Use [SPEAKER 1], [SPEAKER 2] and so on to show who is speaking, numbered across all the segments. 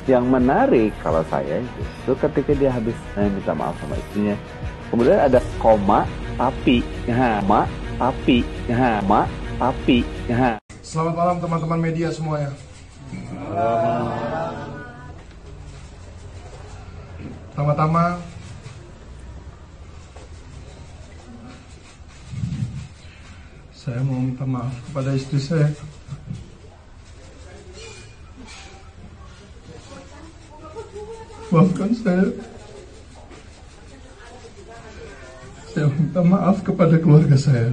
[SPEAKER 1] Yang menarik kalau saya itu ketika dia habis minta maaf sama istrinya, kemudian ada koma tapi, tapi.
[SPEAKER 2] Selamat malam teman-teman media semuanya. Pertama-tama saya mau minta maaf kepada istri saya. Maafkan saya. Saya minta maaf kepada keluarga saya.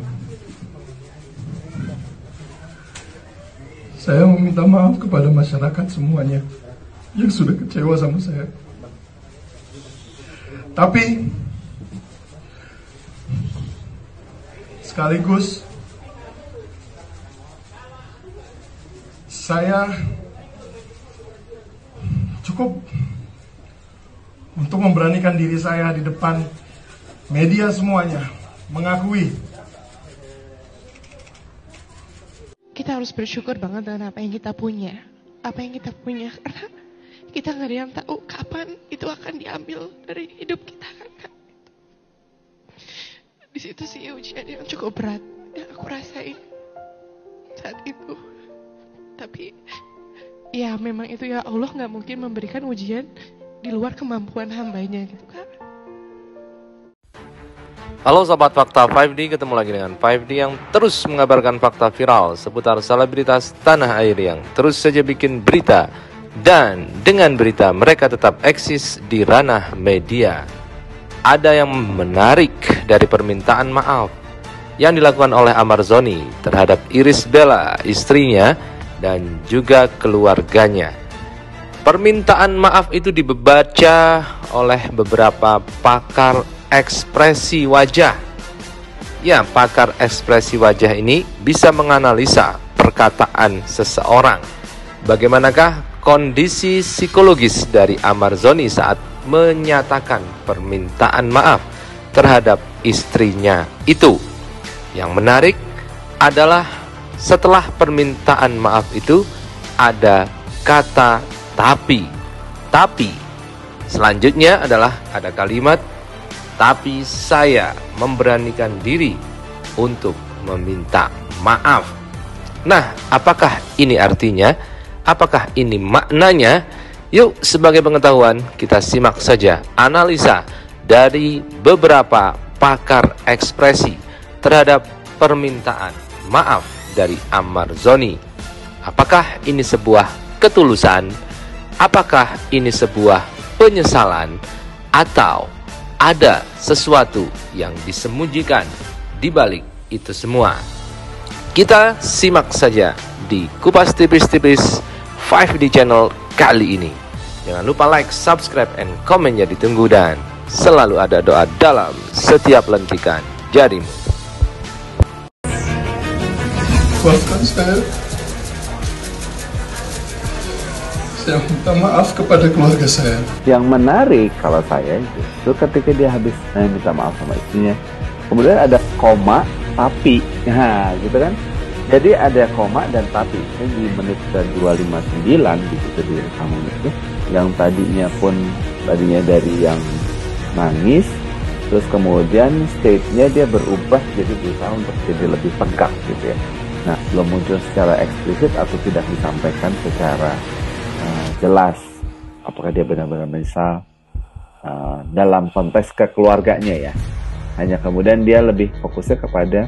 [SPEAKER 2] Saya meminta maaf kepada masyarakat semuanya yang sudah kecewa sama saya. Tapi sekaligus saya cukup untuk memberanikan diri saya di depan media semuanya mengakui
[SPEAKER 3] kita harus bersyukur banget dengan apa yang kita punya. Apa yang kita punya, karena kita nggak ada yang tahu kapan itu akan diambil dari hidup kita kan. Di situ sih ujian yang cukup berat yang aku rasain saat itu. Tapi ya memang itu ya, Allah nggak mungkin memberikan ujian di luar kemampuan hambanya gitu kan.
[SPEAKER 4] Halo Sobat Fakta 5D, ketemu lagi dengan 5D yang terus mengabarkan fakta viral seputar selebritas tanah air yang terus saja bikin berita. Dan dengan berita mereka tetap eksis di ranah media. Ada yang menarik dari permintaan maaf yang dilakukan oleh Amar Zoni terhadap Irish Bella, istrinya, dan juga keluarganya. Permintaan maaf itu dibaca oleh beberapa pakar ekspresi wajah. Ya, pakar ekspresi wajah ini bisa menganalisa perkataan seseorang. Bagaimanakah kondisi psikologis dari Amar Zoni saat menyatakan permintaan maaf terhadap istrinya itu? Yang menarik adalah setelah permintaan maaf itu ada kata tapi. Tapi selanjutnya adalah ada kalimat tapi saya memberanikan diri untuk meminta maaf. Nah, apakah ini artinya? Apakah ini maknanya? Yuk, sebagai pengetahuan kita simak saja analisa dari beberapa pakar ekspresi terhadap permintaan maaf dari Amar Zoni. Apakah ini sebuah ketulusan? Apakah ini sebuah penyesalan? Atau ada sesuatu yang disembunyikan di balik itu semua? Kita simak saja di Kupas Tipis-Tipis 5D Channel kali ini. Jangan lupa like, subscribe, and komennya ditunggu. Dan selalu ada doa dalam setiap lentikan jarimu.
[SPEAKER 2] maafkan saya. Saya minta maaf kepada keluarga saya.
[SPEAKER 1] Yang menarik kalau saya itu ketika dia habis minta maaf sama istrinya, kemudian ada koma tapi, gitu kan. Jadi ada koma dan tapi. Di menit ke-259 di situ di rekaman itu, yang tadinya dari yang nangis, terus kemudian stage-nya dia berubah jadi berusaha untuk jadi lebih tegak gitu ya. Nah, belum muncul secara eksplisit atau tidak disampaikan secara jelas apakah dia benar-benar menyesal dalam konteks kekeluarganya ya. Hanya kemudian dia lebih fokusnya kepada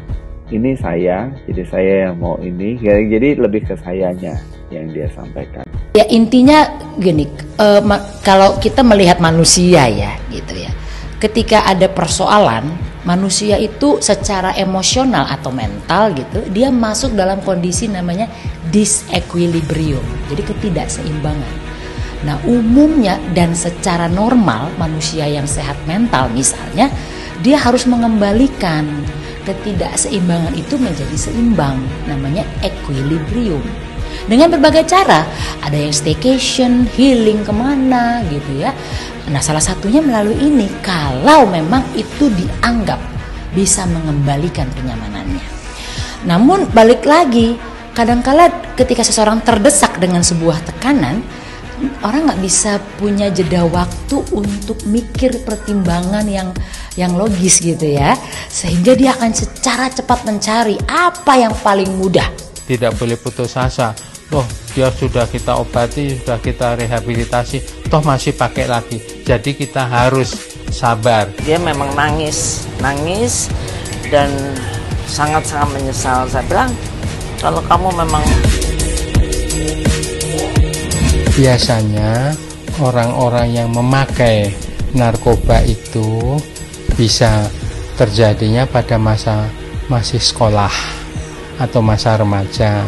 [SPEAKER 1] ini saya, jadi saya yang mau ini, jadi lebih ke sayanya yang dia sampaikan.
[SPEAKER 5] Ya intinya gini, kalau kita melihat manusia ya gitu ya, ketika ada persoalan, manusia itu secara emosional atau mental gitu, dia masuk dalam kondisi namanya disequilibrium, jadi ketidakseimbangan. Nah umumnya dan secara normal manusia yang sehat mental misalnya, dia harus mengembalikan ketidakseimbangan itu menjadi seimbang, namanya equilibrium. Dengan berbagai cara, ada yang staycation, healing kemana gitu ya. Nah salah satunya melalui ini, kalau memang itu dianggap bisa mengembalikan kenyamanannya. Namun balik lagi, kadangkala ketika seseorang terdesak dengan sebuah tekanan, orang nggak bisa punya jeda waktu untuk mikir pertimbangan yang logis gitu ya, sehingga dia akan secara cepat mencari apa yang paling mudah.
[SPEAKER 6] Tidak boleh putus asa. Oh, dia sudah kita obati, sudah kita rehabilitasi, toh masih pakai lagi. Jadi kita harus sabar.
[SPEAKER 7] Dia memang nangis dan sangat-sangat menyesal. Saya bilang, kalau kamu memang...
[SPEAKER 6] Biasanya orang-orang yang memakai narkoba itu bisa terjadinya pada masa masih sekolah atau masa remaja.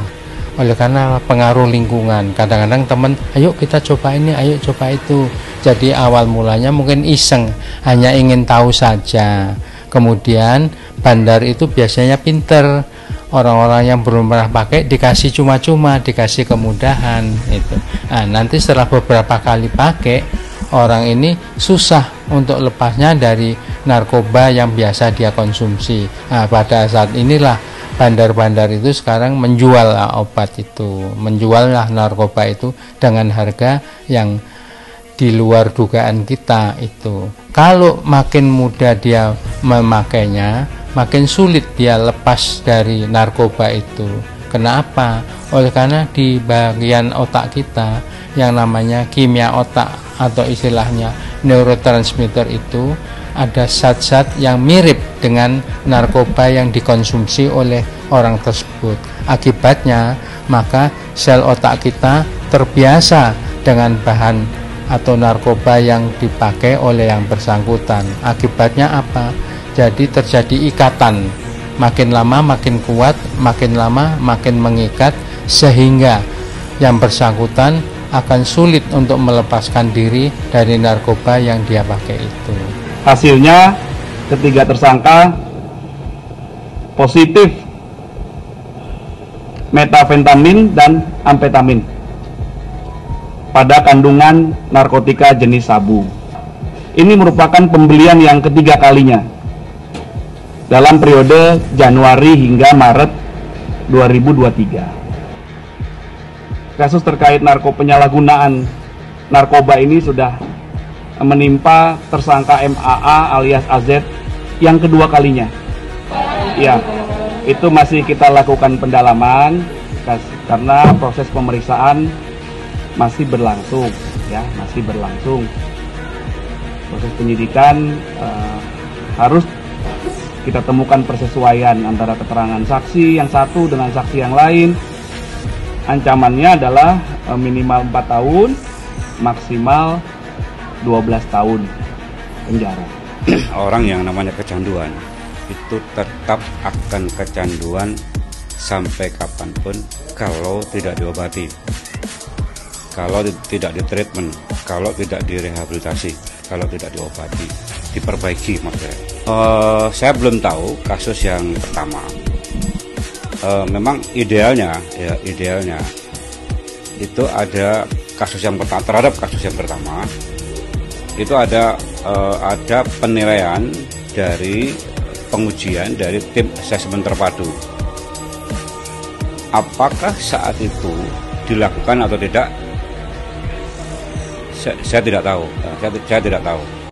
[SPEAKER 6] Oleh karena pengaruh lingkungan, kadang-kadang teman, ayo kita coba ini, ayo coba itu. Jadi awal mulanya mungkin iseng, hanya ingin tahu saja. Kemudian bandar itu biasanya pinter. Orang-orang yang belum pernah pakai dikasih cuma-cuma, dikasih kemudahan itu. Nah, nanti setelah beberapa kali pakai, orang ini susah untuk lepasnya dari narkoba yang biasa dia konsumsi. Nah, pada saat inilah bandar-bandar itu sekarang menjual obat itu, menjuallah narkoba itu dengan harga yang di luar dugaan kita itu. Kalau makin mudah dia memakainya, makin sulit dia lepas dari narkoba itu. Kenapa? Oleh karena di bagian otak kita yang namanya kimia otak atau istilahnya neurotransmitter itu ada zat-zat yang mirip dengan narkoba yang dikonsumsi oleh orang tersebut. Akibatnya, maka sel otak kita terbiasa dengan bahan atau narkoba yang dipakai oleh yang bersangkutan. Akibatnya apa? Jadi terjadi ikatan, makin lama makin kuat, makin lama makin mengikat, sehingga yang bersangkutan akan sulit untuk melepaskan diri dari narkoba yang dia pakai itu.
[SPEAKER 8] Hasilnya ketiga tersangka positif metafentamin dan amfetamin pada kandungan narkotika jenis sabu. Ini merupakan pembelian yang ketiga kalinya dalam periode Januari hingga Maret 2023. Kasus terkait penyalahgunaan narkoba ini sudah menimpa tersangka MAA alias AZ yang kedua kalinya. Ya, itu masih kita lakukan pendalaman karena proses pemeriksaan masih berlangsung, ya, masih berlangsung. Proses penyidikan harus kita temukan persesuaian antara keterangan saksi yang satu dengan saksi yang lain. Ancamannya adalah minimal 4 tahun, maksimal 12 tahun penjara.
[SPEAKER 9] Orang yang namanya kecanduan itu tetap akan kecanduan sampai kapanpun kalau tidak diobati, kalau tidak ditreatment, kalau tidak direhabilitasi, kalau tidak diobati, diperbaiki maksudnya. Saya belum tahu kasus yang pertama. Memang idealnya itu ada kasus yang pertama, terhadap kasus yang pertama itu ada penilaian dari pengujian dari tim asesmen terpadu. Apakah saat itu dilakukan atau tidak? Saya tidak tahu. Saya tidak tahu.